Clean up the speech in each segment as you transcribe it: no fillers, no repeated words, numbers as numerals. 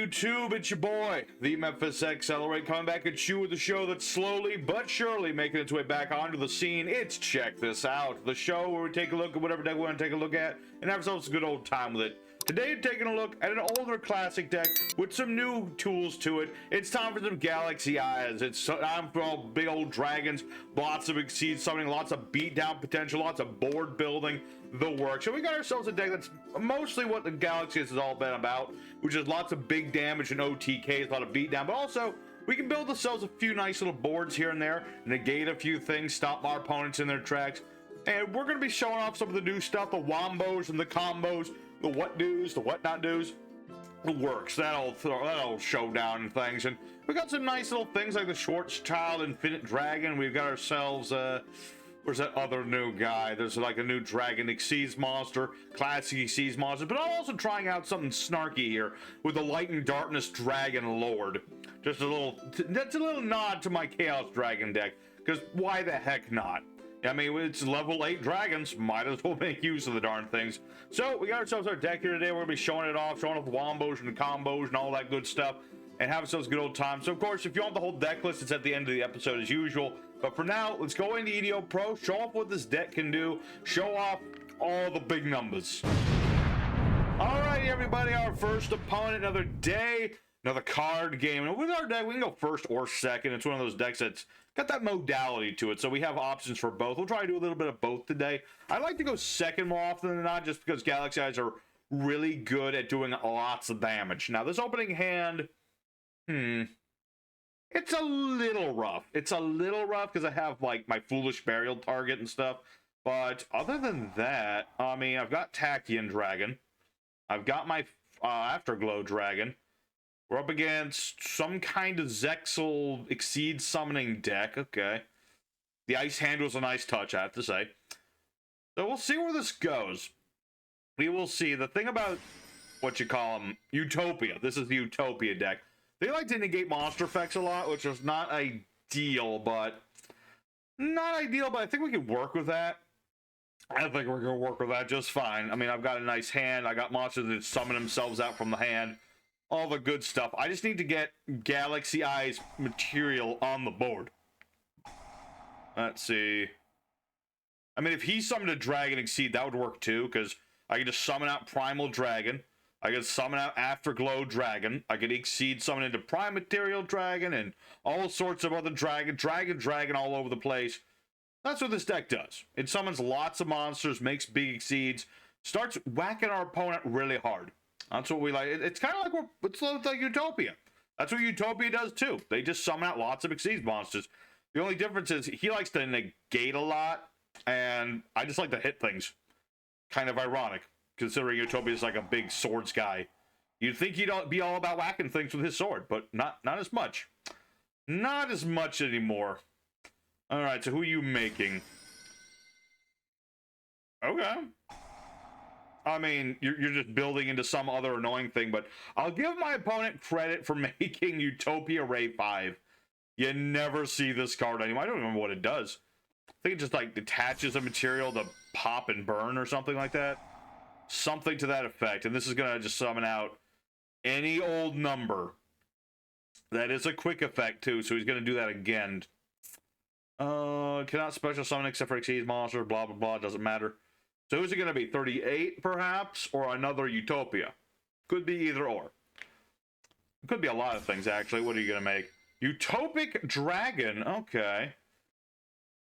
YouTube? It's your boy, the Memphis Accelerate, coming back at you with a show that's slowly but surely making its way back onto the scene. It's Check This Out, the show where we take a look at whatever deck we want to take a look at and have ourselves a good old time with it. Today, we're taking a look at an older classic deck with some new tools to it. It's time for some Galaxy-Eyes. It's time for all big old dragons, lots of exceed summoning, lots of beatdown potential, lots of board building, the work. So we got ourselves a deck that's mostly what the Galaxy-Eyes has all been about, which is lots of big damage and OTKs, a lot of beatdown, but also we can build ourselves a few nice little boards here and there, negate a few things, stop our opponents in their tracks. And we're going to be showing off some of the new stuff, the wombos and the combos, the what do's, the what not do's, the works, that'll showdown and things. And we got some nice little things like the Schwarzschild Infinite Dragon. We've got ourselves, where's that other new guy? There's like a new Dragon Exceeds monster, classic Exceeds monster, but I'm also trying out something snarky here with the Light and Darkness Dragon Lord. Just a little, that's a little nod to my Chaos Dragon deck, because why the heck not? I mean, it's level 8 dragons, might as well make use of the darn things. So we got ourselves our deck here today. We're gonna be showing it off, showing off the wombos and the combos and all that good stuff, and have ourselves a good old time. So of course, if you want the whole deck list, it's at the end of the episode as usual. But for now, let's go into edopro, show off what this deck can do, show off all the big numbers. Alright everybody, our first opponent, another day, another card game. And with our deck, we can go first or second. It's one of those decks that's got that modality to it, so we have options for both. We'll try to do a little bit of both today. I like to go second more often than not, just because Galaxy-Eyes are really good at doing lots of damage. Now, this opening hand, it's a little rough. It's a little rough because I have, like, my Foolish Burial target and stuff. But other than that, I mean, I've got Tachyon Dragon. I've got my Afterglow Dragon. We're up against some kind of Zexal Exceed Summoning deck. Okay. The Ice Hand was a nice touch, I have to say. So we'll see where this goes. We will see. The thing about what you call them, Utopia. This is the Utopia deck. They like to negate monster effects a lot, which is not ideal, but I think we can work with that. I think we're going to work with that just fine. I mean, I've got a nice hand. I got monsters that summon themselves out from the hand. All the good stuff. I just need to get Galaxy-Eyes material on the board. Let's see. I mean, if he summoned a Dragon Exceed, that would work too, because I could just summon out Primal Dragon. I could summon out Afterglow Dragon. I could Exceed summon into Prime Material Dragon and all sorts of other Dragon all over the place. That's what this deck does. It summons lots of monsters, makes big Exceeds, starts whacking our opponent really hard. That's what we like. It's kind of like it's like Utopia. That's what Utopia does too. They just summon out lots of Exceed monsters. The only difference is he likes to negate a lot, and I just like to hit things. Kind of ironic, considering Utopia is like a big swords guy. You'd think he'd be all about whacking things with his sword, but not as much. Not as much anymore. All right, so who are you making? Okay. I mean, you're just building into some other annoying thing, but I'll give my opponent credit for making Utopia Ray 5. You never see this card anymore. I don't remember what it does. I think it just, like, detaches a material to pop and burn or something like that. Something to that effect. And this is going to just summon out any old number. That is a quick effect, too, so he's going to do that again. Cannot special summon except for Exceed monster, blah, blah, blah. Doesn't matter. So who's it going to be? 38, perhaps? Or another Utopia? Could be either or. Could be a lot of things, actually. What are you going to make? Utopic Dragon. Okay.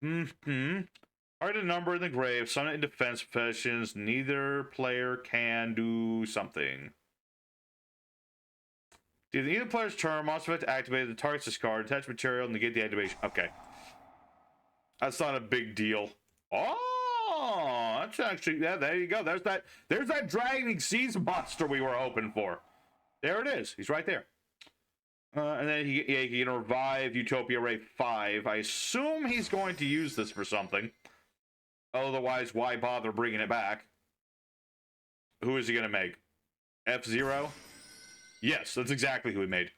Hard to number in the grave. Summon in defense professions. Neither player can do something. During either player's turn, monster effect activated, the target's discard, attach material, negate the activation. Okay. That's not a big deal. Oh, that's actually, yeah, there you go. There's that Dragon Exceeds monster we were hoping for. There it is. He's right there. And then he can revive Utopia Ray 5. I assume he's going to use this for something. Otherwise, why bother bringing it back? Who is he going to make? F-Zero? Yes, that's exactly who he made.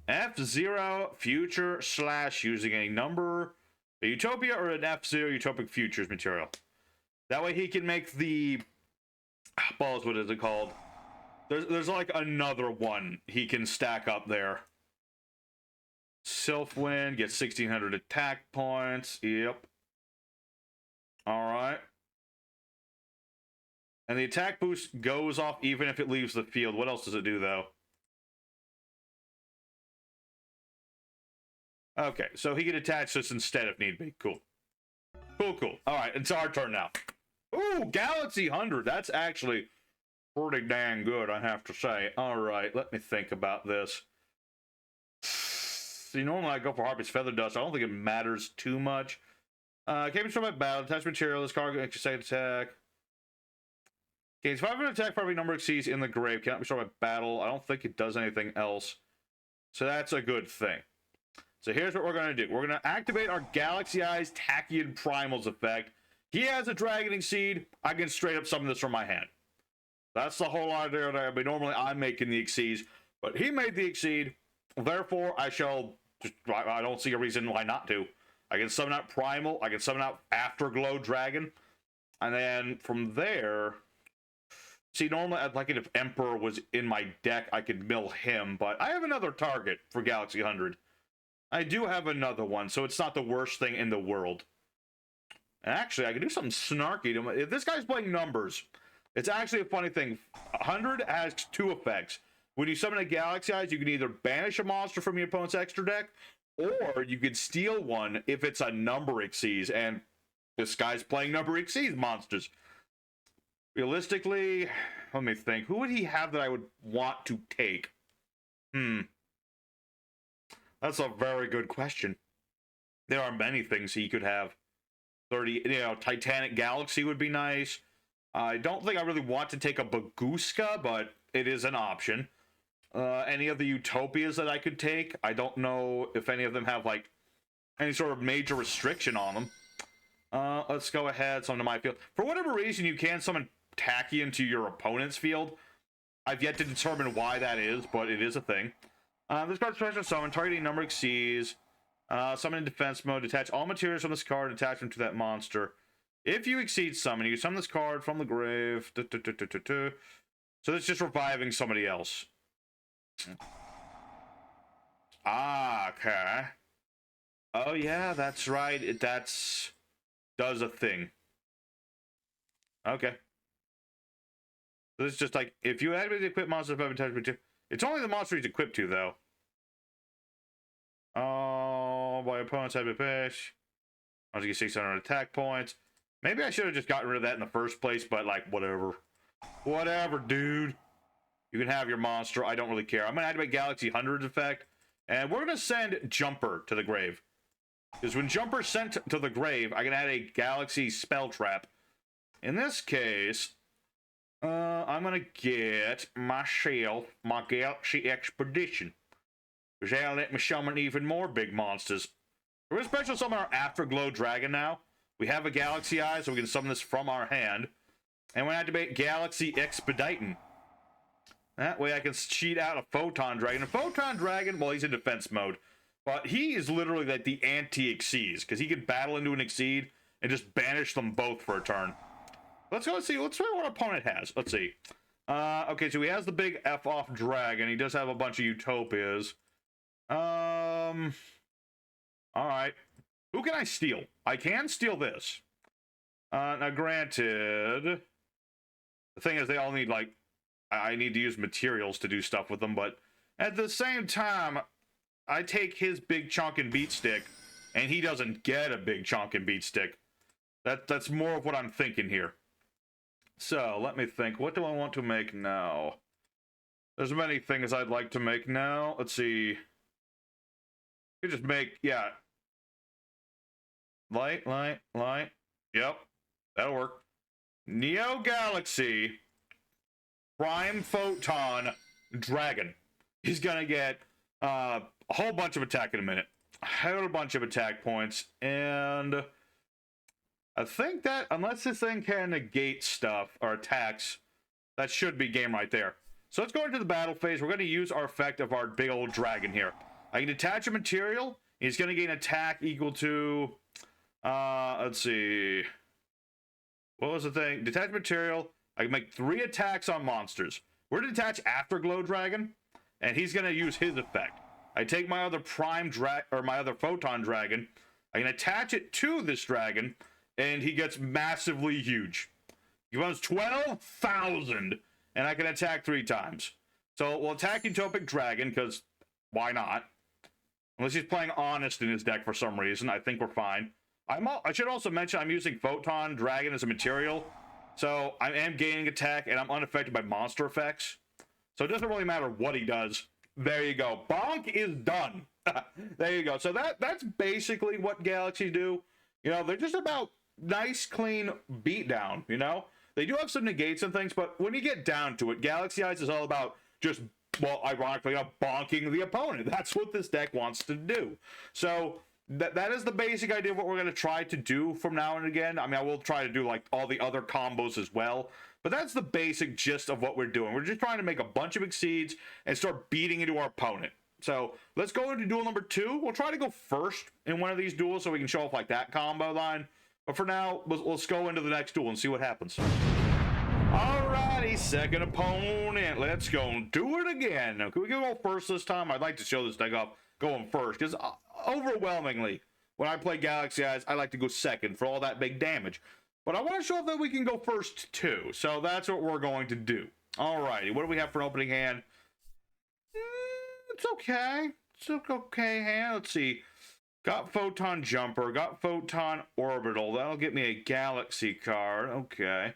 F-Zero Future / using a number, a Utopia or an F-Zero Utopic Futures material. That way he can make the balls, what is it called? There's like another one he can stack up there. Sylphwind gets 1600 attack points. Yep. All right. And the attack boost goes off even if it leaves the field. What else does it do, though? Okay, so he can attach this instead if need be. Cool. Cool. All right, it's our turn now. Ooh, Galaxy 100. That's actually pretty dang good, I have to say. All right, let me think about this. See, normally I go for Harpy's Feather Dust. I don't think it matters too much. Can't be destroyed by battle. Attach material. This card makes a second attack. Gains 500 attack for every number exceeds in the grave. Cannot be destroyed by battle. I don't think it does anything else. So that's a good thing. So here's what we're going to do. We're going to activate our Galaxy-Eyes Tachyon Primals effect. He has a Dragoning Seed. I can straight up summon this from my hand. That's the whole idea there. But normally I'm making the Exceeds, but he made the Exceed. Therefore, I don't see a reason why not to. I can summon out Primal. I can summon out Afterglow Dragon. And then from there... See, normally I'd like it if Emperor was in my deck, I could mill him. But I have another target for Galaxy 100. I do have another one, so it's not the worst thing in the world. And actually, I can do something snarky to him. If this guy's playing numbers, it's actually a funny thing. 100 has two effects. When you summon a Galaxy-Eyes, you can either banish a monster from your opponent's extra deck, or you could steal one if it's a number exceeds, and this guy's playing number exceeds monsters. Realistically, let me think. Who would he have that I would want to take? That's a very good question. There are many things he could have. 30, Titanic Galaxy would be nice. I don't think I really want to take a Baguska, but it is an option. Any of the Utopias that I could take, I don't know if any of them have, like, any sort of major restriction on them. Let's go ahead, summon to my field. For whatever reason, you can summon Tachyon to your opponent's field. I've yet to determine why that is, but it is a thing. This card's special summon, targeting number exceeds. Summon in defense mode, detach all materials from this card, attach them to that monster. If you exceed summon, you summon this card from the grave. So that's just reviving somebody else. Okay. Oh yeah, that's right. Does a thing. Okay. So it's just like, if you activate the equip monster, it's only the monster he's equipped to, though. Oh, my opponent's had to push. I'll get 600 attack points. Maybe I should have just gotten rid of that in the first place, but, like, whatever. Whatever, dude. You can have your monster. I don't really care. I'm going to activate Galaxy 100's effect, and we're going to send Jumper to the grave. Because when Jumper's sent to the grave, I can add a Galaxy spell trap. In this case... I'm gonna get myself my Galaxy Expedition, because that'll let me summon even more big monsters. We're gonna special summon our Afterglow Dragon now. We have a Galaxy-Eyes, so we can summon this from our hand. And we're gonna activate Galaxy Expediting. That way I can cheat out a Photon Dragon. A Photon Dragon, well, he's in defense mode, but he is literally like the anti-Exceeds, because he can battle into an Exceed and just banish them both for a turn. Let's see what our opponent has. Let's see. Okay, so he has the big F-off dragon. He does have a bunch of Utopias. Alright. Who can I steal? I can steal this. Now, granted, the thing is they all need, like, I need to use materials to do stuff with them, but at the same time, I take his big chunk and beat stick, and he doesn't get a big chunk and beat stick. That's more of what I'm thinking here. So, let me think. What do I want to make now? There's many things I'd like to make now. Let's see. You just make, yeah. Light. Yep. That'll work. Neo Galaxy Prime Photon Dragon. He's gonna get a whole bunch of attack in a minute. A whole bunch of attack points. And... I think that, unless this thing can negate stuff, or attacks, that should be game right there. So let's go into the battle phase. We're going to use our effect of our big old dragon here. I can detach a material. He's going to gain attack equal to, let's see. What was the thing? Detach material. I can make 3 attacks on monsters. We're going to attach Afterglow Dragon, and he's going to use his effect. I take my other my other Photon Dragon, I can attach it to this dragon, and he gets massively huge. He runs 12,000, and I can attack 3 times. So we'll attack Utopic Dragon, because why not? Unless he's playing Honest in his deck for some reason, I think we're fine. I should also mention I'm using Photon Dragon as a material, so I am gaining attack, and I'm unaffected by monster effects. So it doesn't really matter what he does. There you go. Bonk is done. There you go. So that's basically what Galaxy do. You know, they're just about nice, clean beatdown, you know? They do have some negates and things, but when you get down to it, Galaxy-Eyes is all about just, well, ironically, bonking the opponent. That's what this deck wants to do. So that is the basic idea of what we're going to try to do from now and again. I mean, I will try to do, like, all the other combos as well. But that's the basic gist of what we're doing. We're just trying to make a bunch of exceeds and start beating into our opponent. So let's go into duel number 2. We'll try to go first in one of these duels so we can show off like that combo line. But for now, let's go into the next duel and see what happens. Alrighty, second opponent. Let's go and do it again. Now, can we go first this time? I'd like to show this deck off going first, because overwhelmingly, when I play Galaxy-Eyes, I like to go second for all that big damage. But I want to show that we can go first too, so that's what we're going to do. Alrighty, what do we have for an opening hand? It's okay. It's an okay hand. Let's see. Got Photon Jumper, got Photon Orbital. That'll get me a Galaxy card. Okay.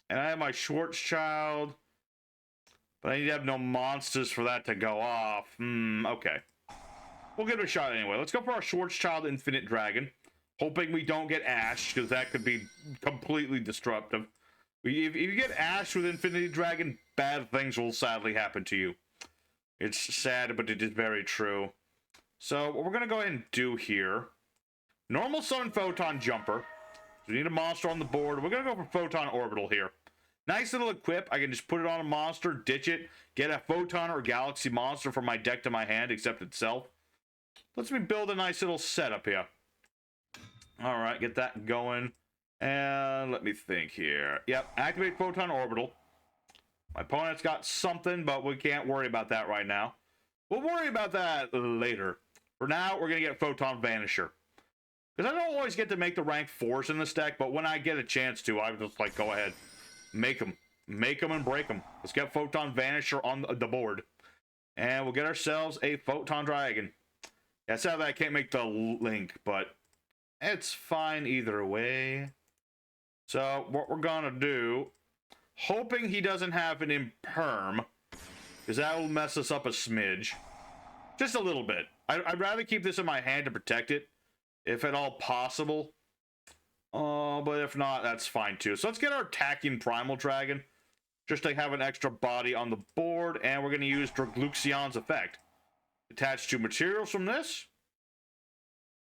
And I have my Schwarzschild, but I need to have no monsters for that to go off. Okay. We'll give it a shot anyway. Let's go for our Schwarzschild Infinite Dragon. Hoping we don't get Ash, because that could be completely disruptive. If you get Ash with Infinity Dragon, bad things will sadly happen to you. It's sad, but it is very true. So, what we're going to go ahead and do here... Normal Summon Photon Jumper. We need a monster on the board. We're going to go for Photon Orbital here. Nice little equip. I can just put it on a monster, ditch it, get a Photon or Galaxy monster from my deck to my hand, except itself. Let's build a nice little setup here. Alright, get that going. And let me think here. Yep, activate Photon Orbital. My opponent's got something, but we can't worry about that right now. We'll worry about that later. For now, we're going to get Photon Vanisher. Because I don't always get to make the rank 4s in this deck, but when I get a chance to, I just like, go ahead. Make them. Make them and break them. Let's get Photon Vanisher on the board. And we'll get ourselves a Photon Dragon. Yeah, sadly I can't make the link, but it's fine either way. So, what we're gonna do, hoping he doesn't have an Imperm, because that will mess us up a smidge. Just a little bit. I'd rather keep this in my hand to protect it, if at all possible. But if not, that's fine too. So let's get our attacking Primal Dragon, just to have an extra body on the board, and we're gonna use Dragluxion's effect. Attach 2 materials from this.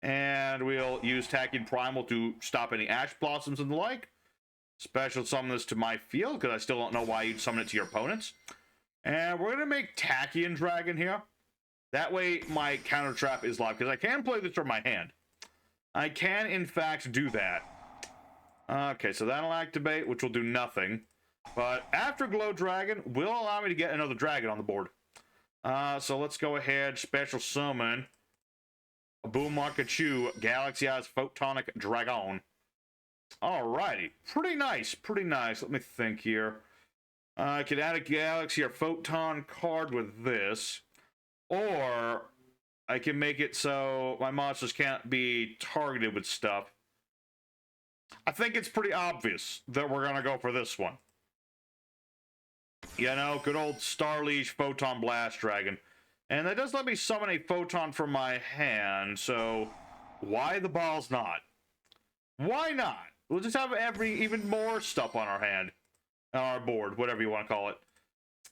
And we'll use Tachyon Primal to stop any Ash Blossoms and the like. Special summon this to my field, because I still don't know why you'd summon it to your opponents. And we're going to make Tachyon Dragon here. That way my counter trap is locked, because I can play this from my hand. I can, in fact, do that. Okay, so that'll activate, which will do nothing. But Afterglow Dragon will allow me to get another dragon on the board. So let's go ahead, special summon Boom Markachu, Galaxy-Eyes Photonic Dragon. Alrighty. Pretty nice. Pretty nice. Let me think here. I could add a Galaxy or Photon card with this. Or I can make it so my monsters can't be targeted with stuff. I think it's pretty obvious that we're going to go for this one. You know, good old Starliege Photon Blast Dragon. And that does let me summon a Photon from my hand, so why the balls not? Why not? We'll just have even more stuff on our hand. On our board, whatever you want to call it.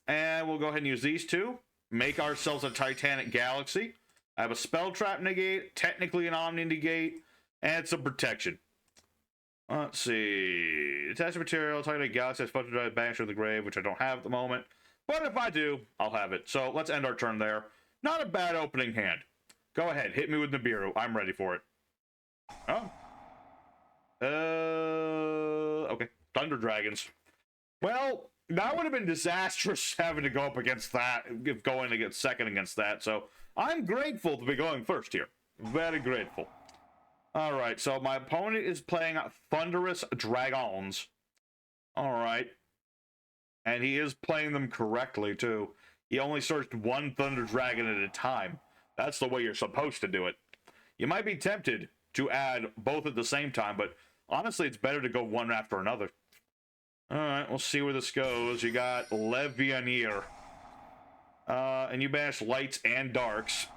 And we'll go ahead and use these 2. Make ourselves a Titanic Galaxy. I have a Spell Trap negate, technically an Omni negate, and some protection. Let's see. Attach material, Titanic Galaxy, Photon Dragon, Banisher of the Grave, which I don't have at the moment. But if I do, I'll have it. So let's end our turn there. Not a bad opening hand. Go ahead, hit me with Nibiru. I'm ready for it. Oh. Okay. Thunder Dragons. Well, that would have been disastrous having to go up against that, if going to get second against that. So I'm grateful to be going first here. Very grateful. All right, so my opponent is playing Thunderous Dragons. All right. And he is playing them correctly, too. He only searched one Thunder Dragon at a time. That's the way you're supposed to do it. You might be tempted to add both at the same time, but honestly, it's better to go one after another. All right, we'll see where this goes. You got Levianeer. And you banish lights and darks.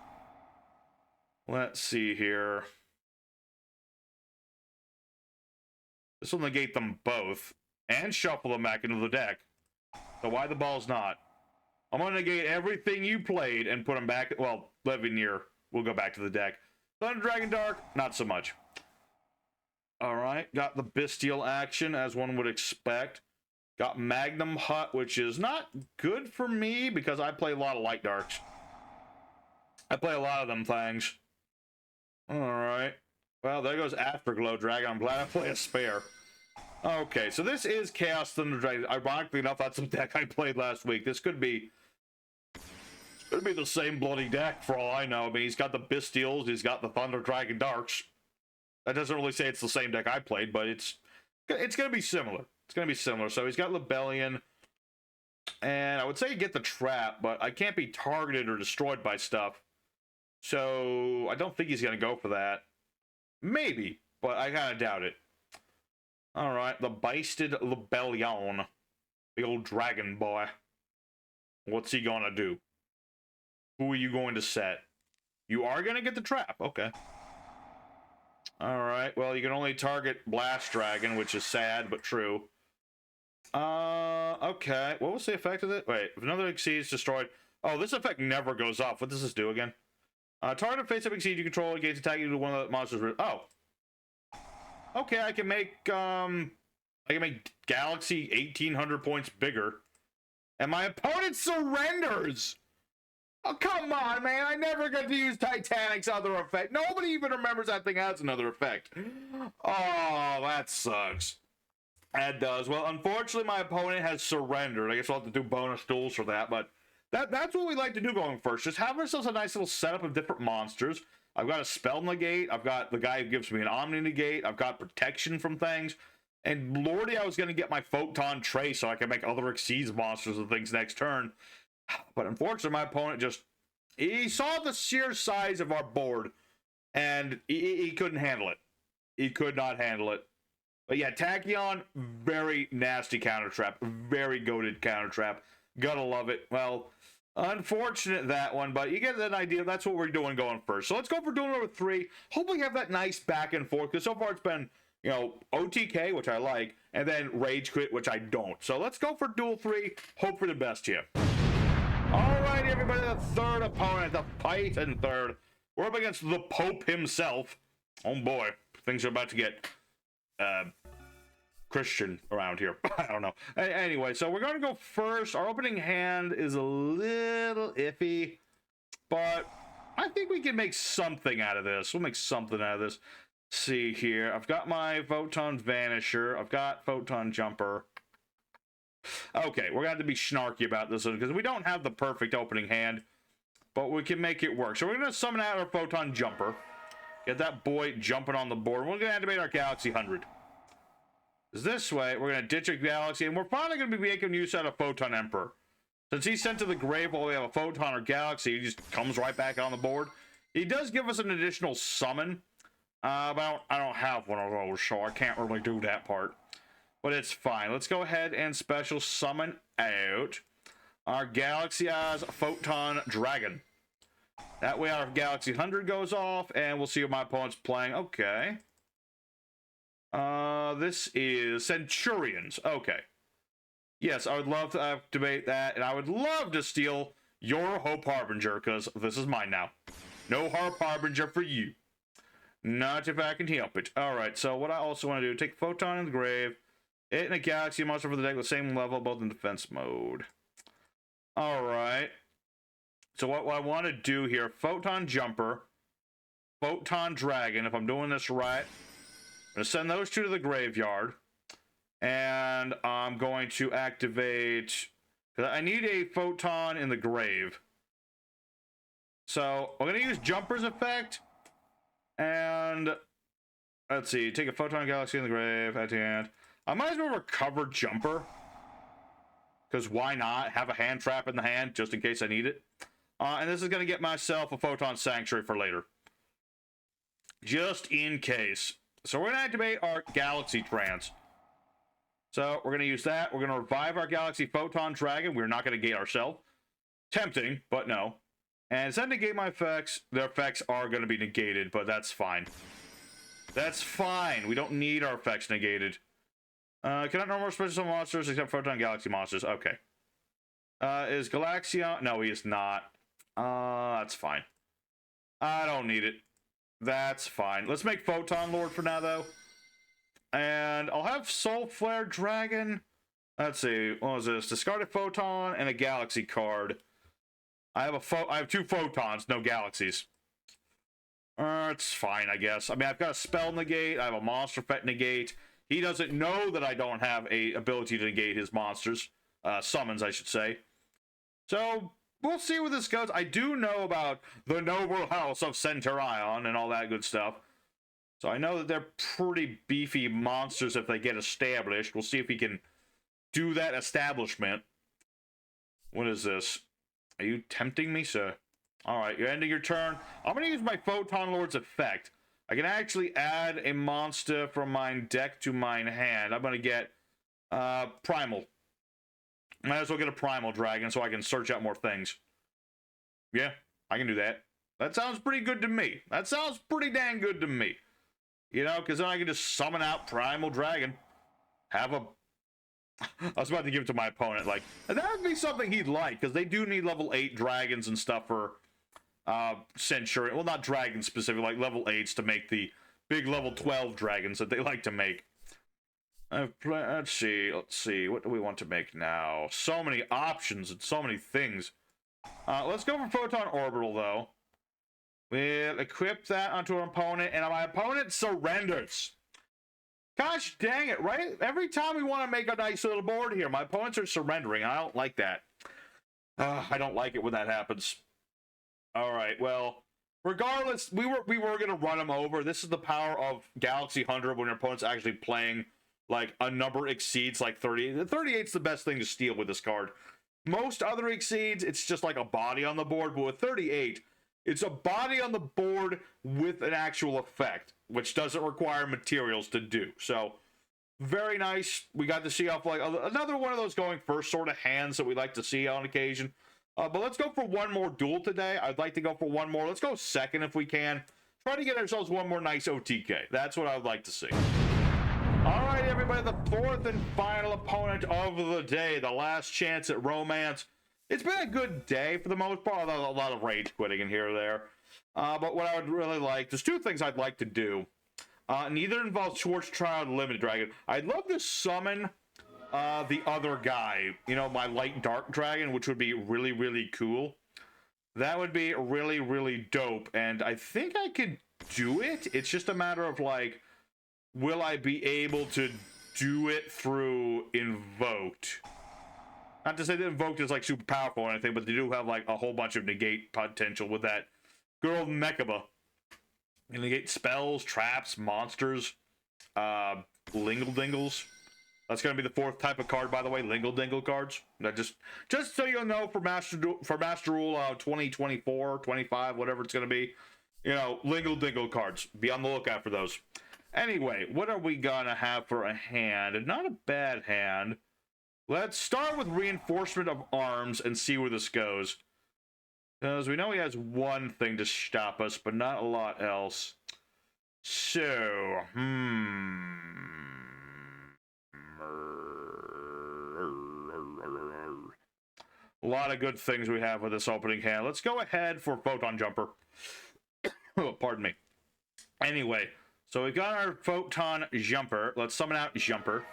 Let's see here. This will negate them both and shuffle them back into the deck. So why the balls not? I'm going to negate everything you played and put them back. Well, Levianeer will go back to the deck. Thunder Dragon Dark, not so much. All right, got the Bestial action, as one would expect. Got Magnum Hut, which is not good for me because I play a lot of light darks. I play a lot of them things. All right. Well, there goes Afterglow Dragon. I'm glad I play a spare. Okay, so this is Chaos Thunder Dragon. Ironically enough, that's the deck I played last week. This could be the same bloody deck for all I know. I mean, he's got the Bestials, he's got the Thunder Dragon Darks. That doesn't really say it's the same deck I played, but it's going to be similar. It's going to be similar. So he's got Lebellion, and I would say you get the Trap, but I can't be targeted or destroyed by stuff. So I don't think he's going to go for that. Maybe, but I kind of doubt it. All right, the Basted Lebellion. The old dragon boy. What's he going to do? Who are you going to set? You are going to get the Trap. Okay. All right, well, you can only target Blast Dragon, which is sad, but true. Okay. What was the effect of it? Wait, if another Exceed is destroyed... Oh, this effect never goes off. What does this do again? Target face-up Exceed you control against attacking to one of the monsters... Oh. Okay, I can make Galaxy 1,800 points bigger. And my opponent surrenders! Oh, come on, man. I never got to use Titanic's other effect. Nobody even remembers that thing has another effect. Oh, that sucks. That does. Well, unfortunately, my opponent has surrendered. I guess I'll have to do bonus duels for that, but that's what we like to do going first. Just have ourselves a nice little setup of different monsters. I've got a spell negate. I've got the guy who gives me an omni negate. I've got protection from things. And lordy, I was going to get my Photon Tray so I can make other Exceeds monsters and things next turn. But unfortunately, my opponent he saw the sheer size of our board, and he couldn't handle it. He could not handle it. But yeah, Tachyon, very nasty counter trap. Very goated counter trap. Gotta love it. Well, unfortunate that one, but you get that idea. That's what we're doing going first. So let's go for duel number 3. Hopefully have that nice back and forth, because so far it's been, you know, OTK, which I like, and then Rage Quit, which I don't. So let's go for duel 3. Hope for the best here. Alright, everybody, the third opponent, the Python third. We're up against the Pope himself. Oh boy, things are about to get Christian around here. I don't know. Anyway, so we're going to go first. Our opening hand is a little iffy, but I think we can make something out of this. We'll make something out of this. Let's see here. I've got my Photon Vanisher. I've got Photon Jumper. Okay, we're going to have to be snarky about this one because we don't have the perfect opening hand, but we can make it work. So we're going to summon out our Photon Jumper. Get that boy jumping on the board. We're going to activate our Galaxy 100. This way, we're going to ditch a Galaxy, and we're probably going to be making use out of Photon Emperor. Since he's sent to the grave while we have a Photon or Galaxy, he just comes right back on the board. He does give us an additional summon, but I don't have one of those, so I can't really do that part. But it's fine. Let's go ahead and special summon out our Galaxy-Eyes Photon Dragon. That way our Galaxy 100 goes off, and we'll see what my opponent's playing. Okay. This is Centurions. Okay. Yes, I would love to activate that, and I would love to steal your Hope Harbinger, because this is mine now. No Hope Harbinger for you. Not if I can help it. Alright, so what I also want to do, take Photon in the grave, it and a Galaxy monster for the deck with the same level, both in defense mode. Alright. So what I want to do here, Photon Jumper, Photon Dragon, if I'm doing this right. I'm going to send those two to the graveyard. And I'm going to activate, because I need a photon in the grave. So I'm going to use Jumper's effect. And let's see, take a photon galaxy in the grave at the end. I might as well recover Jumper. Because why not? Have a hand trap in the hand just in case I need it. And this is going to get myself a Photon Sanctuary for later. Just in case. So we're going to activate our Galaxy Trance. So we're going to use that. We're going to revive our Galaxy Photon Dragon. We're not going to gate ourselves. Tempting, but no. And instead of negate my effects, their effects are going to be negated, but that's fine. That's fine. We don't need our effects negated. Cannot normal special monsters except Photon Galaxy monsters. Okay. Is Galaxion? No, he is not. That's fine. I don't need it. That's fine. Let's make Photon Lord for now, though. And I'll have Soul Flare Dragon. Let's see. What was this? Discard a Photon and a Galaxy card. I have two Photons, no Galaxies. It's fine, I guess. I mean, I've got a Spell Negate. I have a Monster Effect Negate. He doesn't know that I don't have a ability to negate his monsters. Summons, I should say. So, we'll see where this goes. I do know about the Noble House of Centurion and all that good stuff. So I know that they're pretty beefy monsters if they get established. We'll see if we can do that establishment. What is this? Are you tempting me, sir? Alright, you're ending your turn. I'm going to use my Photon Lord's effect. I can actually add a monster from my deck to my hand. I'm going to get Primal. Might as well get a Primal Dragon so I can search out more things. Yeah, I can do that. That sounds pretty good to me. That sounds pretty dang good to me. You know, because then I can just summon out Primal Dragon. Have a... I was about to give it to my opponent. Like, and that would be something he'd like, because they do need level 8 dragons and stuff for Centurion. Well, not dragons specifically, like level 8s to make the big level 12 dragons that they like to make. Let's see. What do we want to make now? So many options and so many things. Let's go for Photon Orbital, though. We'll equip that onto our opponent, and my opponent surrenders. Gosh dang it, right? Every time we want to make a nice little board here, my opponents are surrendering. I don't like that. I don't like it when that happens. Alright, well, regardless, we were going to run them over. This is the power of Galaxy 100 when your opponent's actually playing, like, a number exceeds, like, 30. 38's the best thing to steal with this card. Most other exceeds, it's just like a body on the board, but with 38, it's a body on the board with an actual effect, which doesn't require materials to do. So, very nice. We got to see off like another one of those going first sort of hands that we like to see on occasion. But let's go for one more duel today. I'd like to go for one more. Let's go second if we can. Try to get ourselves one more nice OTK. That's what I would like to see. All right, everybody, the fourth and final opponent of the day, the last chance at romance. It's been a good day for the most part, although a lot of rage quitting in here or there. But what I would really like, there's two things I'd like to do. Neither involves Schwarzschild Limited Dragon. I'd love to summon the other guy, you know, my Light Dark Dragon, which would be really, really cool. That would be really, really dope, and I think I could do it. It's just a matter of, like, will I be able to do it through Invoked? Not to say that Invoked is, like, super powerful or anything, but they do have, like, a whole bunch of negate potential with that girl Mechaba. You negate spells, traps, monsters, Lingle Dingles. That's going to be the fourth type of card, by the way, Lingle Dingle cards. That just so you'll know, for Master Rule 2024, 25, whatever it's going to be, you know, Lingle Dingle cards. Be on the lookout for those. Anyway, what are we going to have for a hand? Not a bad hand. Let's start with Reinforcement of Arms and see where this goes. Because we know he has one thing to stop us, but not a lot else. So, a lot of good things we have with this opening hand. Let's go ahead for Photon Jumper. Oh, pardon me. Anyway, so we got our Photon Jumper. Let's summon out Jumper.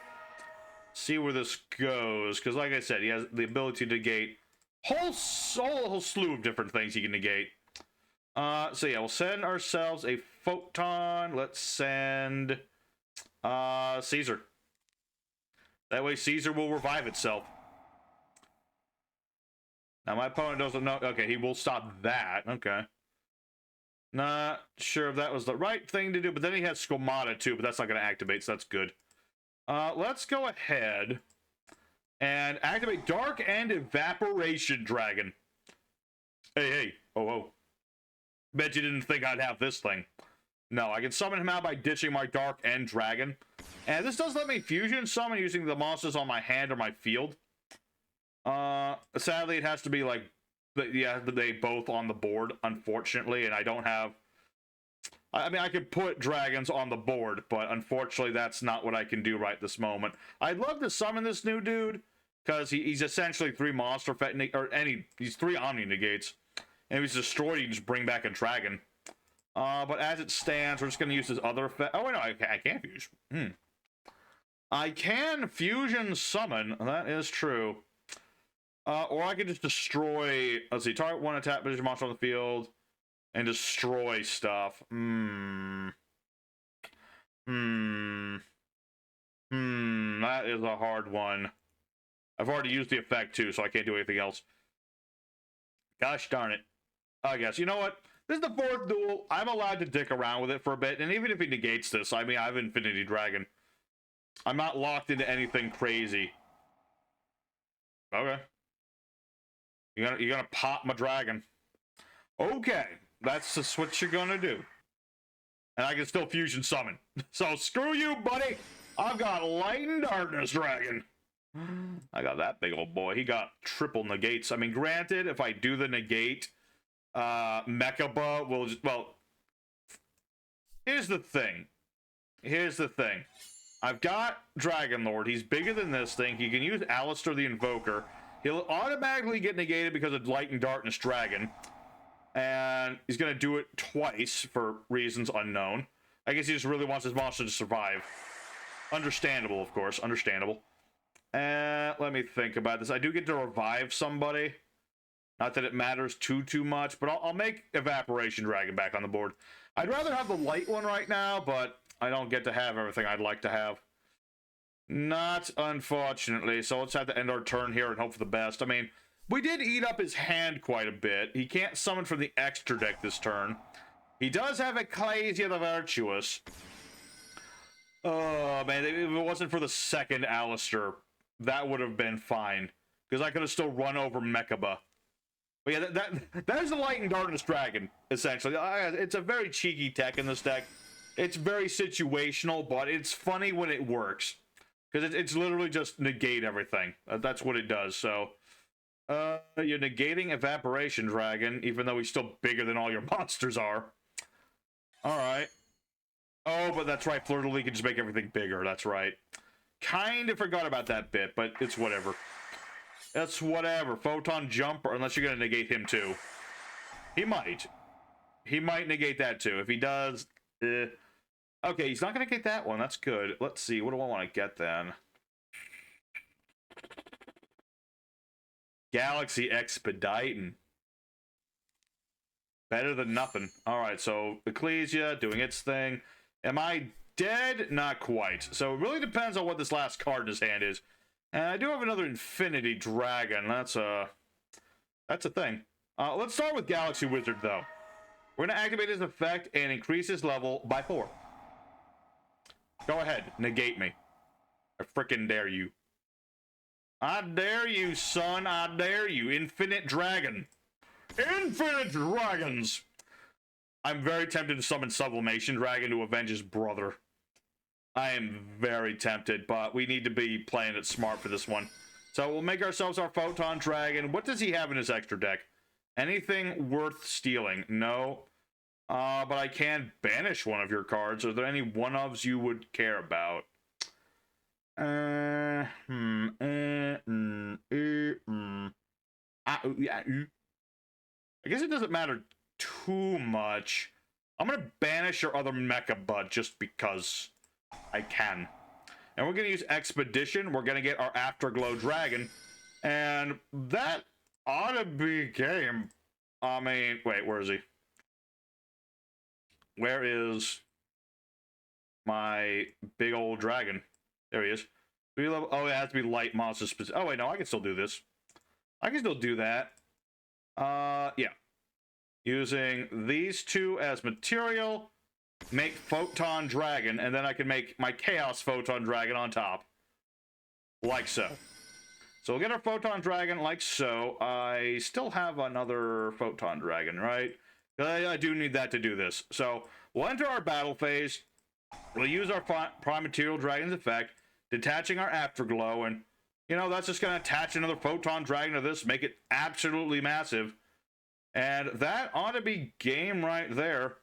See where this goes. Because like I said, he has the ability to negate whole slew of different things he can negate. So yeah, we'll send ourselves a Photon. Let's send Caesar. That way Caesar will revive itself. Now my opponent doesn't know. Okay, he will stop that. Okay. Not sure if that was the right thing to do, but then he has Skomata too, but that's not going to activate, so that's good. Let's go ahead and activate Dark and Evaporation Dragon. Hey. Oh. Bet you didn't think I'd have this thing. No, I can summon him out by ditching my Dark and Dragon. And this does let me fusion summon using the monsters on my hand or my field. Sadly, it has to be like, yeah, they both on the board, unfortunately, and I don't have... I mean, I could put dragons on the board, but unfortunately, that's not what I can do right this moment. I'd love to summon this new dude, because he's essentially 3 monster he's 3 Omni negates. And if he's destroyed, you can just bring back a dragon. But as it stands, we're just going to use his other effect. Oh, wait, no, I can't fuse. I can fusion summon. That is true. Or I could just destroy... Let's see. Target 1 attack position monster on the field. And destroy stuff. That is a hard one. I've already used the effect, too, so I can't do anything else. Gosh darn it. I guess. You know what? This is the 4th duel. I'm allowed to dick around with it for a bit. And even if he negates this, I mean, I have Infinity Dragon. I'm not locked into anything crazy. Okay. You're gonna pop my dragon. Okay. That's just what you're gonna do. And I can still fusion summon. So screw you, buddy. I've got Light and Darkness Dragon. I got that big old boy. He got triple negates. I mean, granted, if I do the negate, Mechaba will just... Well, here's the thing. I've got Dragon Lord. He's bigger than this thing. He can use Alistair the Invoker. He'll automatically get negated because of Light and Darkness Dragon. And he's going to do it twice for reasons unknown. I guess he just really wants his monster to survive. Understandable, of course. Understandable. Let me think about this. I do get to revive somebody. Not that it matters too much, but I'll make Evaporation Dragon back on the board. I'd rather have the light one right now, but I don't get to have everything I'd like to have. Not unfortunately, so let's have to end our turn here and hope for the best. I mean, we did eat up his hand quite a bit. He can't summon from the extra deck this turn. He does have Ecclesia the Virtuous. Oh, man, if it wasn't for the second Alistair, that would have been fine. Because I could have still run over Mechaba. But yeah, that is the Light and Darkness Dragon, essentially. It's a very cheeky tech in this deck. It's very situational, but it's funny when it works. Because it's literally just negate everything. That's what it does, so... you're negating Evaporation Dragon, even though he's still bigger than all your monsters are. Alright. Oh, but that's right, Fleur de Lis can just make everything bigger, that's right. Kind of forgot about that bit, but it's whatever. It's whatever. Photon Jumper, unless you're going to negate him too. He might. He might negate that too. If he does... Okay, he's not going to get that one, that's good. Let's see, what do I want to get then? Galaxy Expediting. Better than nothing. Alright, so Ecclesia doing its thing. Am I dead? Not quite. So it really depends on what this last card in his hand is. And I do have another Infinity Dragon. That's a thing. Let's start with Galaxy Wizard, though. We're going to activate his effect and increase his level by 4. Go ahead. Negate me. I frickin' dare you. I dare you, son. I dare you. Infinite Dragon. Infinite Dragons! I'm very tempted to summon Sublimation Dragon to avenge his brother. I am very tempted, but we need to be playing it smart for this one. So we'll make ourselves our Photon Dragon. What does he have in his extra deck? Anything worth stealing? No. But I can banish one of your cards. Are there any one-ofs you would care about? I guess it doesn't matter too much. I'm going to banish your other Mechaba just because I can. And we're going to use Expedition. We're going to get our Afterglow Dragon. And that ought to be game. I mean, wait, where is he? Where is my big old dragon? There he is. 3 level. Oh, it has to be light monster specific. Oh wait, no, I can still do this. I can still do that. Yeah. Using these two as material, make Photon Dragon, and then I can make my Chaos Photon Dragon on top. Like so. So we'll get our Photon Dragon like so. I still have another Photon Dragon, right? I do need that to do this. So we'll enter our battle phase. We'll use our Prime Material Dragon's effect, detaching our Afterglow, and, you know, that's just going to attach another Photon Dragon to this, make it absolutely massive. And that ought to be game right there.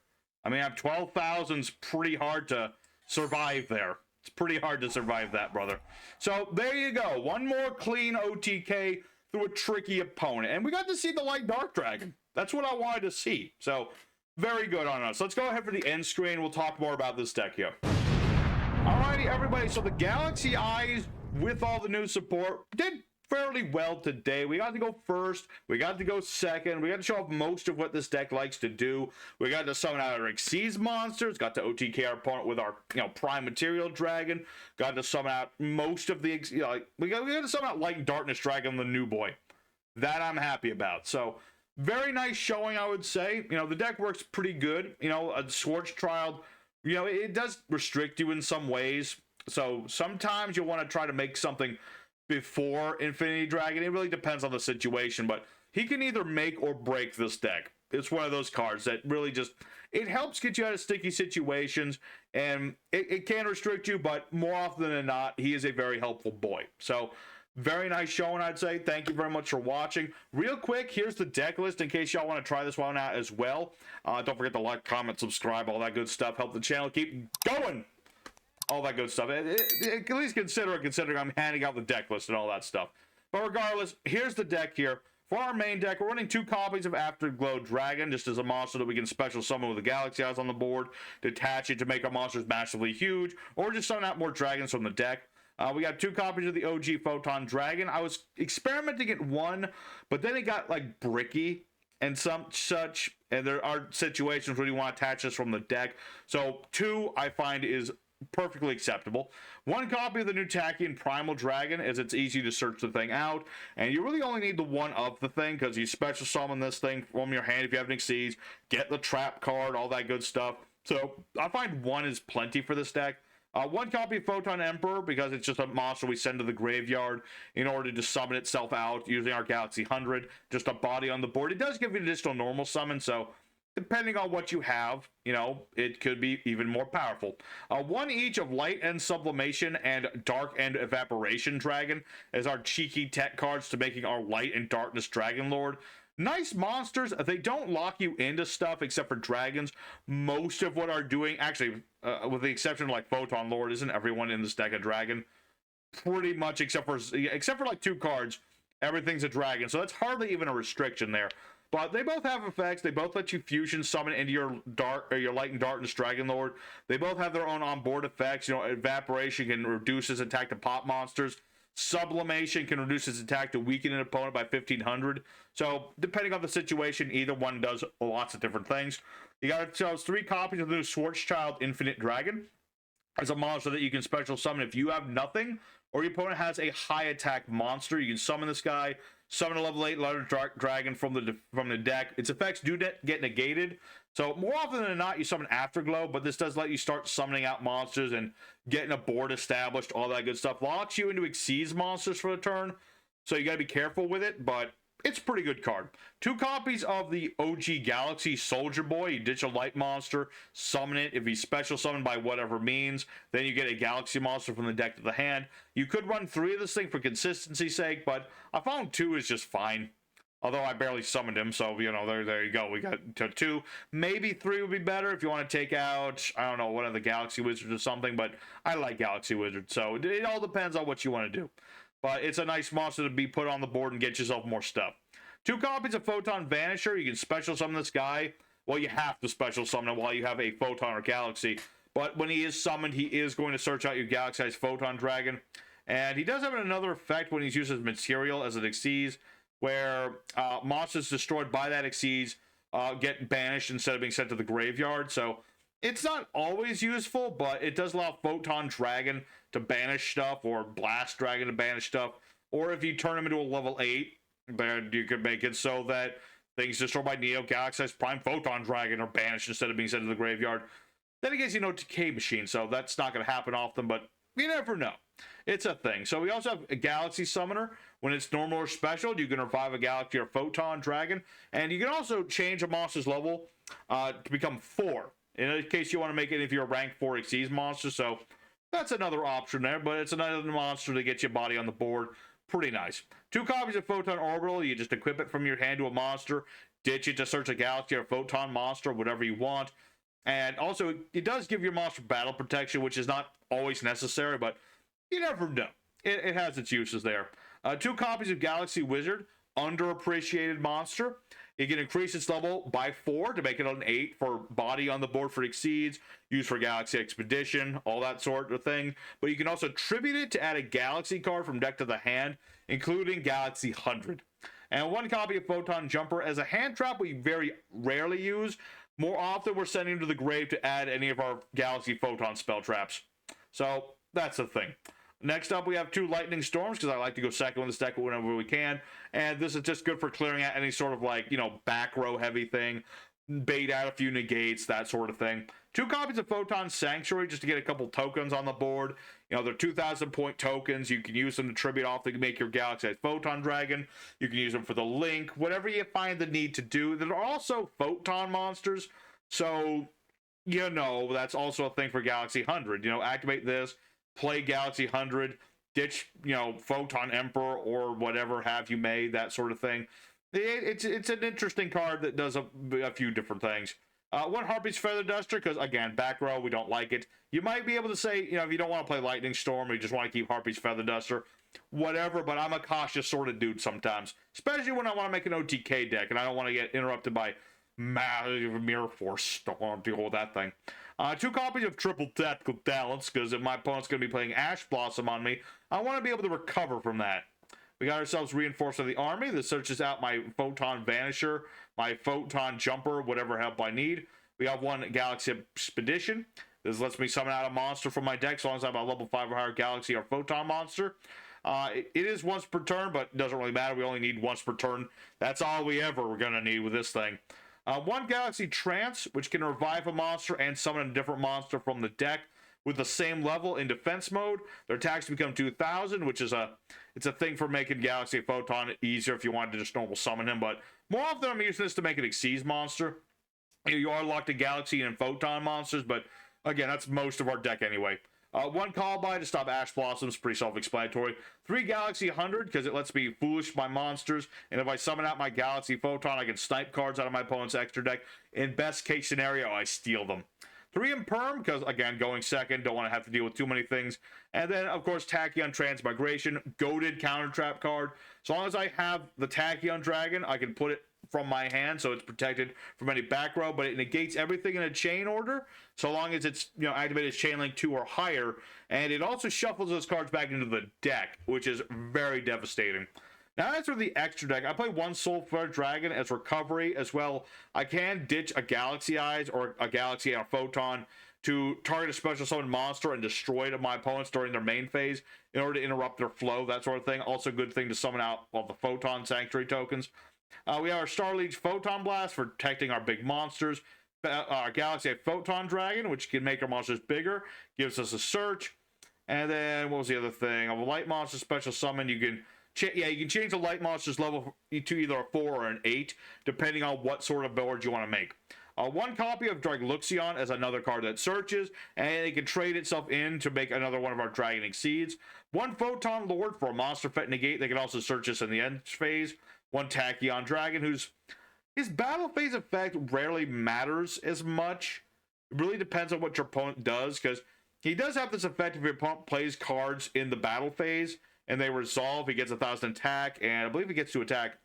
I mean, I have 12,000's pretty hard to survive there. It's pretty hard to survive that, brother. So there you go. One more clean OTK through a tricky opponent. And we got to see the Light Dark Dragon. That's what I wanted to see. So very good on us. Let's go ahead for the end screen. We'll talk more about this deck here. Alrighty, everybody. So the Galaxy-Eyes, with all the new support, did fairly well today. We got to go first. We got to go second. We got to show off most of what this deck likes to do. We got to summon out our Xyz monsters. Got to OTK our opponent with our, Prime Material Dragon. Got to summon out most of the, we got to summon out Light and Darkness Dragon, the new boy. That I'm happy about. So very nice showing, I would say. The deck works pretty good. A Scorch Child, it does restrict you in some ways. So sometimes you'll want to try to make something before Infinity Dragon. It really depends on the situation, but he can either make or break this deck. It's one of those cards that really just, it helps get you out of sticky situations, and it can restrict you, but more often than not, he is a very helpful boy. So very nice showing, I'd say. Thank you very much for watching. Real quick, here's the deck list in case y'all want to try this one out as well. Don't forget to like, comment, subscribe, all that good stuff. Help the channel keep going. All that good stuff. At least consider it, considering I'm handing out the deck list and all that stuff. But regardless, here's the deck here. For our main deck, we're running 2 copies of Afterglow Dragon, just as a monster that we can special summon with the Galaxy-Eyes on the board, detach it to make our monsters massively huge, or just summon out more dragons from the deck. We got 2 copies of the OG Photon Dragon. I was experimenting at 1, but then it got, like, bricky and such, and there are situations where you want to attach this from the deck. So 2, I find, is perfectly acceptable. 1 copy of the new Tachian Primal Dragon, as it's easy to search the thing out, and you really only need the 1 of the thing, because you special summon this thing from your hand if you have any Xyz, get the trap card, all that good stuff. So I find 1 is plenty for this deck. 1 copy of Photon Emperor, because it's just a monster we send to the graveyard in order to summon itself out using our Galaxy 100, just a body on the board. It does give you an additional normal summon, so depending on what you have, it could be even more powerful. 1 each of Light and Sublimation and Dark and Evaporation Dragon as our cheeky tech cards to making our Light and Darkness Dragon Lord. Nice monsters. They don't lock you into stuff except for dragons. Most of what are doing, actually, with the exception of like Photon Lord, isn't everyone in this deck a dragon? Pretty much, except for like 2 cards, everything's a dragon. So that's hardly even a restriction there. But they both have effects. They both let you fusion summon into your Light and Darkness Dragon Lord. They both have their own onboard effects. Evaporation can reduce its attack to pop monsters. Sublimation can reduce its attack to weaken an opponent by 1,500. So depending on the situation, either one does lots of different things. You got 3 copies of the new Schwarzschild Infinite Dragon as a monster that you can special summon if you have nothing, or your opponent has a high attack monster. You can summon this guy. Summon a level 8 Light Dark Dragon from the deck. Its effects do get negated. So more often than not, you summon Afterglow, but this does let you start summoning out monsters and getting a board established, all that good stuff. Locks you into Xyz monsters for the turn, so you gotta be careful with it, but it's a pretty good card. 2 copies of the OG Galaxy Soldier Boy. You ditch a light monster, summon it. If he's special summoned by whatever means, then you get a Galaxy monster from the deck to the hand. You could run 3 of this thing for consistency's sake, but I found 2 is just fine. Although I barely summoned him, so, there you go. We got to 2. Maybe 3 would be better if you want to take out, I don't know, one of the Galaxy Wizards or something, but I like Galaxy Wizards, so it all depends on what you want to do. But it's a nice monster to be put on the board and get yourself more stuff. 2 copies of Photon Vanisher. You can special summon this guy. Well, you have to special summon him while you have a Photon or Galaxy. But when he is summoned, he is going to search out your Galaxy-Eyes Photon Dragon. And he does have another effect when he's used as material as an Xyz, where monsters destroyed by that Xyz get banished instead of being sent to the graveyard. So It's not always useful, but it does allow Photon Dragon to banish stuff, or Blast Dragon to banish stuff. Or if you turn them into a level 8, then you could make it so that things destroyed by Neo, Galaxy-Eyes Prime, Photon Dragon are banished instead of being sent to the graveyard. Then it gets, Decay Machine, so that's not going to happen often, but you never know. It's a thing. So we also have a Galaxy Summoner. When it's normal or special, you can revive a Galaxy or Photon Dragon. And you can also change a monster's level to become 4. In case you want to make it if you're a rank 4 Xyz monster. So that's another option there, but it's another monster to get your body on the board. Pretty nice. 2 copies of Photon Orbital. You just equip it from your hand to a monster. Ditch it to search a Galaxy or Photon monster, whatever you want. And also, it does give your monster battle protection, which is not always necessary, but you never know. It has its uses there. 2 copies of Galaxy Wizard, underappreciated monster. It can increase its level by 4 to make it an 8 for body on the board for Exceeds, used for Galaxy Expedition, all that sort of thing. But you can also tribute it to add a Galaxy card from deck to the hand, including Galaxy 100. And 1 copy of Photon Jumper as a hand trap we very rarely use. More often, we're sending him to the grave to add any of our Galaxy Photon spell traps. So, that's the thing. Next up, we have 2 Lightning Storms, because I like to go second with this deck whenever we can. And this is just good for clearing out any sort of, back row heavy thing. Bait out a few negates, that sort of thing. 2 copies of Photon Sanctuary, just to get a couple tokens on the board. They're 2,000 point tokens. You can use them to tribute off to make your Galaxy-Eyes Photon Dragon. You can use them for the link, whatever you find the need to do. There are also Photon monsters, so, that's also a thing for Galaxy 100. Activate this, play Galaxy 100, ditch, Photon Emperor or whatever have you may, that sort of thing. It's an interesting card that does a few different things. 1 Harpy's Feather Duster, because, again, back row, we don't like it. You might be able to say, if you don't want to play Lightning Storm, or you just want to keep Harpy's Feather Duster, whatever, but I'm a cautious sort of dude sometimes. Especially when I want to make an OTK deck, and I don't want to get interrupted by Mirror Force. Don't want to deal with that thing. 2 copies of Triple Tactical Talents, because if my opponent's going to be playing Ash Blossom on me, I want to be able to recover from that. We got ourselves Reinforced of the Army. This searches out my Photon Vanisher, my Photon Jumper, whatever help I need. We have 1 Galaxy Expedition. This lets me summon out a monster from my deck, as long as I have a level 5 or higher Galaxy or Photon monster. It is once per turn, but it doesn't really matter. We only need once per turn. That's all we're going to need with this thing. 1 Galaxy Trance, which can revive a monster and summon a different monster from the deck with the same level in defense mode. Their attacks become 2,000, which is it's a thing for making Galaxy Photon easier if you wanted to just normal summon him. But more often, I'm using this to make an Xyz monster. You are locked to Galaxy and Photon monsters, but again, that's most of our deck anyway. 1 Call By to stop Ash Blossoms, pretty self-explanatory. 3 Galaxy 100, because it lets me foolish my monsters, and if I summon out my Galaxy Photon, I can snipe cards out of my opponent's extra deck. In best case scenario, I steal them. 3 Imperm, because, again, going second, don't want to have to deal with too many things. And then, of course, Tachyon Transmigration, goated counter trap card. As long as I have the Tachyon Dragon, I can put it from my hand, so it's protected from any back row, but it negates everything in a chain order, so long as it's, activated as Chain Link 2 or higher. And it also shuffles those cards back into the deck, which is very devastating. Now, as for the extra deck, I play 1 Soulflare Dragon as recovery as well. I can ditch a Galaxy-Eyes or a Galaxy and a Photon to target a special summon monster and destroy it of my opponents during their main phase in order to interrupt their flow, that sort of thing. Also, good thing to summon out all the Photon Sanctuary tokens. We have our Starliege Photon Blast for protecting our big monsters. Our Galaxy Photon Dragon, which can make our monsters bigger, gives us a search. And then, what was the other thing? A Light Monster Special Summon, you can change the Light Monster's level to either a 4 or an 8, depending on what sort of board you want to make. 1 copy of Dragluxion as another card that searches, and it can trade itself in to make another one of our Dragon Exceeds. 1 Photon Lord for a monster effect negate. They can also search this in the end phase. 1 Tachyon Dragon, his battle phase effect rarely matters as much. It really depends on what your opponent does, because he does have this effect if your opponent plays cards in the battle phase and they resolve, he gets 1,000 attack, and I believe he gets to attack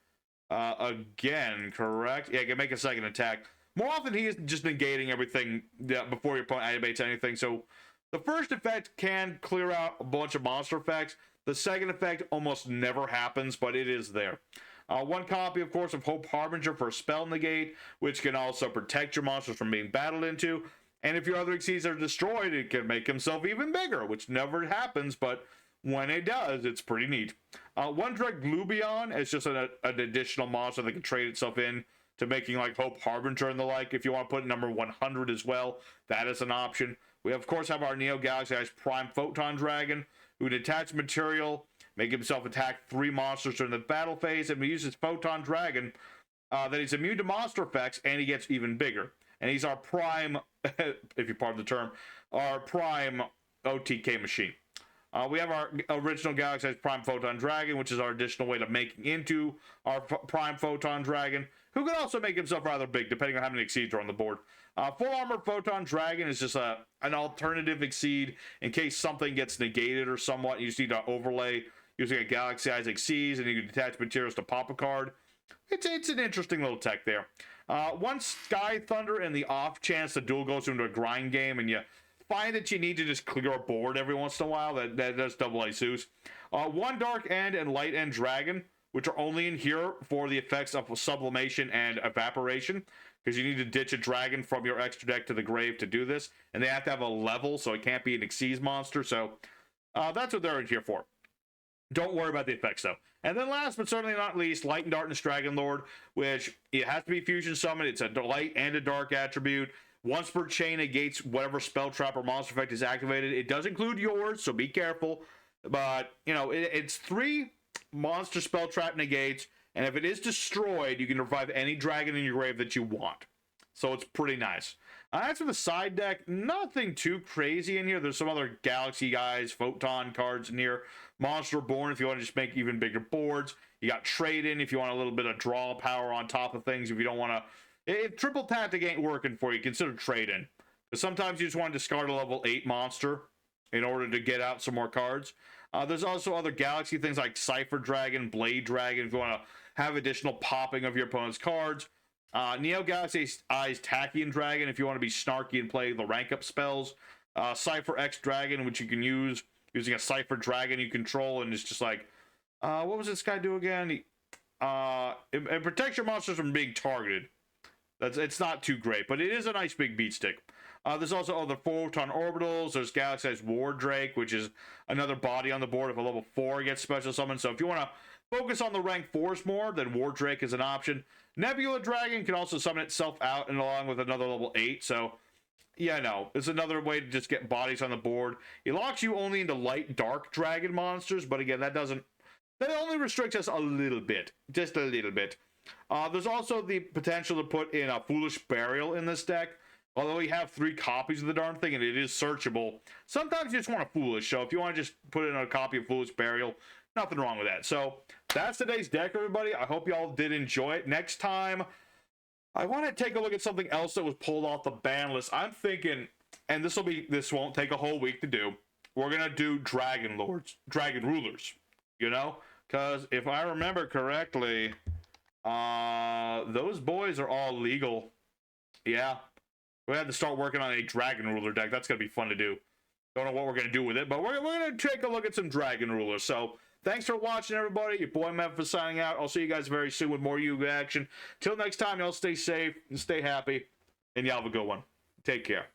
again, correct? Yeah, he can make a second attack. More often, he is just negating everything before your opponent activates anything. So the first effect can clear out a bunch of monster effects. The second effect almost never happens, but it is there. 1 copy, of course, of Hope Harbinger for a spell negate, which can also protect your monsters from being battled into. And if your other Exceeds are destroyed, it can make himself even bigger, which never happens, but when it does, it's pretty neat. One Direct Glubion is just an additional monster that can trade itself in to making like Hope Harbinger and the like. If you want to put number 100 as well, that is an option. We of course have our Neo Galaxy-Eyes Prime Photon Dragon, who can attach material, make himself attack 3 monsters during the battle phase, and we use his Photon Dragon that he's immune to monster effects, and he gets even bigger. And he's our prime, if you pardon the term, our prime OTK machine. We have our original Galaxy-Eyes Prime Photon Dragon, which is our additional way to making into our Prime Photon Dragon, who can also make himself rather big, depending on how many Exceeds are on the board. Full Armor Photon Dragon is just an alternative Exceed in case something gets negated or somewhat. You just need to overlay using a Galaxy-Eyes Exceeds, and you can attach materials to pop a card. It's an interesting little tech there. One Sky Thunder in the off chance the duel goes into a grind game and you find that you need to just clear a board every once in a while. That does double A Zeus. One Dark End and Light End Dragon, which are only in here for the effects of sublimation and evaporation, because you need to ditch a dragon from your extra deck to the grave to do this, and they have to have a level, so it can't be an Exceeds monster. So that's what they're in here for. Don't worry about the effects though. And then last but certainly not least, Light and Darkness Dragon Lord, which it has to be fusion summoned. It's a light and a dark attribute. Once per chain negates whatever spell trap or monster effect is activated. It does include yours, so be careful. But, you know, it's 3 monster spell trap negates, and if it is destroyed, you can revive any dragon in your grave that you want. So it's pretty nice. As for the side deck, nothing too crazy in here. There's some other Galaxy-Eyes Photon cards in here. Monster Born if you want to just make even bigger boards. You got Trade In if you want a little bit of draw power on top of things. If you don't want to... If Triple Tactic ain't working for you, consider Trade In. Because sometimes you just want to discard a level 8 monster in order to get out some more cards. There's also other Galaxy things like Cypher Dragon, Blade Dragon, if you want to have additional popping of your opponent's cards. Neo Galaxy-Eyes Tachyon Dragon, if you want to be snarky and play the rank up spells. Cypher X Dragon, which you can use using a Cypher Dragon you control, and it's just like, what was this guy do again? It protects your monsters from being targeted. It's not too great, but it is a nice big beat stick. There's also other Photon Orbitals. There's Galaxy-Eyes War Drake, which is another body on the board if a level 4 gets special summoned. So if you want to focus on the rank 4s more, then War Drake is an option. Nebula Dragon can also summon itself out and along with another level 8. So, yeah, no, it's another way to just get bodies on the board. It locks you only into light dark dragon monsters, but again, that only restricts us a little bit. Just a little bit. There's also the potential to put in a Foolish Burial in this deck. Although we have 3 copies of the darn thing and it is searchable, sometimes you just want a Foolish. So if you want to just put in a copy of Foolish Burial, nothing wrong with that. So that's today's deck, everybody. I hope y'all did enjoy it. Next time, I want to take a look at something else that was pulled off the ban list. I'm thinking, and this won't take a whole week to do. We're gonna do Dragon Rulers. You know, because if I remember correctly, those boys are all legal. Yeah. We had to start working on a Dragon Ruler deck. That's going to be fun to do. Don't know what we're going to do with it, but we're going to take a look at some Dragon Rulers. So, thanks for watching, everybody. Your boy Memphis signing out. I'll see you guys very soon with more Yu-Gi-Oh action. Till next time, y'all stay safe and stay happy. And y'all have a good one. Take care.